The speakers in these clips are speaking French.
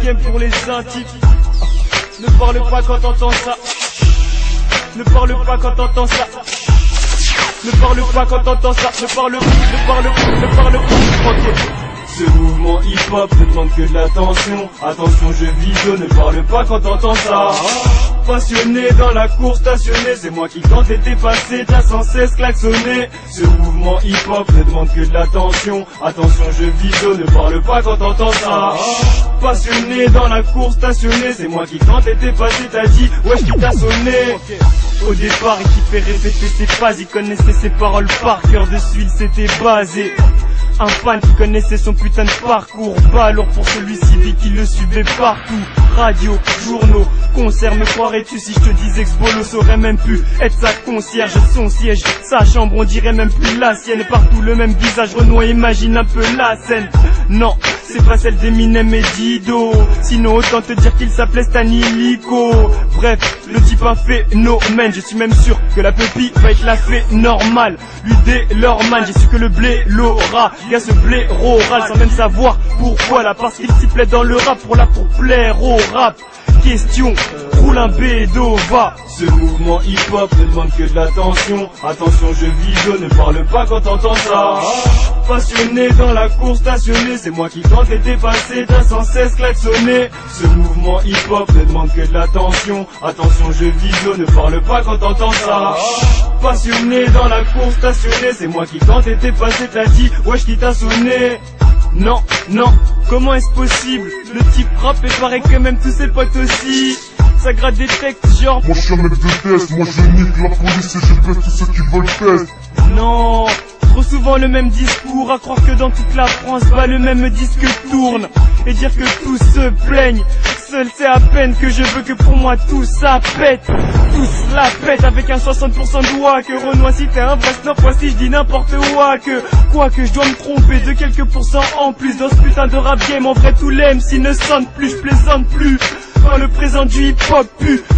game pour les intimes. Ne parle pas quand t'entends ça. Ne parle pas quand t'entends ça. Ne parle pas quand t'entends ça. Ne parle pas. Ok. Ce mouvement hip-hop ne demande que de l'attention. Attention, je vidéo, ne parle pas quand t'entends ça. Passionné dans la cour stationnée, c'est moi qui quand t'es passé, t'as sans cesse klaxonné. Ce mouvement hip-hop ne demande que de l'attention. Attention, je vidéo, ne parle pas quand t'entends ça. Passionné dans la cour stationnée, c'est moi qui quand t'es passé, t'as dit wesh qui t'a sonné. Au départ, il kiffait répéter ses phases, il connaissait ses paroles par cœur, dessus il s'était basé. Un fan qui connaissait son putain de parcours, balourd pour celui-ci, dit qu'il le suivait partout. Radio, journaux, concerts, me croirais-tu si je te disais que ce bolo saurait même plus être sa concierge, son siège, sa chambre, on dirait même plus la sienne. Partout le même visage, Renoir, imagine un peu la scène. Non, c'est pas celle d'Eminem et Dido, sinon autant te dire qu'il s'appelait Stanilico. Bref, le type un phénomène, je suis même sûr que la pupille va être la fée normale. Lui dès l'orman, j'ai su que le blé l'aura. Gars ce blé râle sans même savoir pourquoi là, parce qu'il s'y plaît dans le rap pour plaire au rap. Question, roule un bédo, va. Ce mouvement hip-hop ne demande que de l'attention. Attention, je vidéo, ne parle pas quand t'entends ça. Passionné dans la cour stationnée, c'est moi qui quand t'étais passé, t'as sans cesse klaxonné. Ce mouvement hip-hop ne demande que de l'attention. Attention, je vidéo, ne parle pas quand t'entends ça. Passionné dans la cour stationnée, c'est moi qui quand t'étais passé, t'as dit wesh qui t'a sonné. Non, non, comment est-ce possible? Le type rap et paraît que même tous ses potes aussi. Ça gratte des textes genre moi je suis un mec de test, moi je nique la police et je baisse tous ceux qui veulent test. Non, trop souvent le même discours, à croire que dans toute la France bah le même disque tourne. Et dire que tous se plaignent, seul c'est à peine que je veux que pour moi tout ça pète. Tous la pète avec un 60% de wa que Renoir si t'es un vrai snob, voici je dis n'importe quoi que je dois me tromper de quelques pourcents en plus dans ce putain de rap game. En vrai tous les MC ne sonnent plus, je plaisante plus. Dans le présent du hip-hop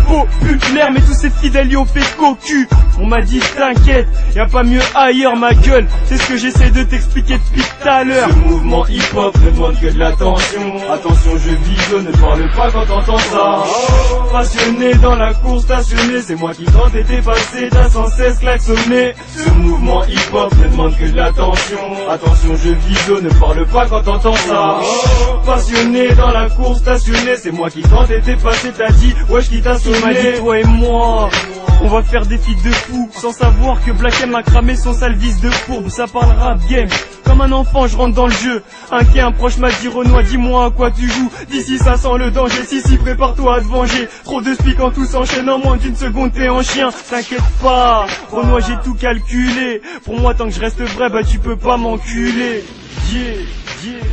populaire, mais tous ces fidèles y ont fait cocu. On m'a dit t'inquiète, y'a pas mieux ailleurs ma gueule, c'est ce que j'essaie de t'expliquer depuis tout à l'heure. Ce mouvement hip-hop ne demande que de l'attention. Attention, je vidéo, ne parle pas quand t'entends ça. Passionné dans la cour stationnée, c'est moi qui quand t'étais passé, t'as sans cesse klaxonné. Ce mouvement hip-hop ne demande que de l'attention. Attention, je vidéo, ne parle pas quand t'entends ça. Passionné dans la cour stationnée, c'est moi qui quand t'étais passé, t'as dit wesh qui t'a sonné. Il m'a dit toi et moi on va faire des feats de fou, sans savoir que Black M a cramé son sale vis de fourbe. Ça parle rap game, comme un enfant je rentre dans le jeu. Un proche m'a dit Renoir, dis-moi à quoi tu joues. D'ici ça sent le danger, si prépare-toi à te venger. Trop de speak quand tout s'enchaîne, en moins d'une seconde t'es en chien. T'inquiète pas, Renoir j'ai tout calculé. Pour moi tant que je reste vrai, bah tu peux pas m'enculer. Yeah, yeah.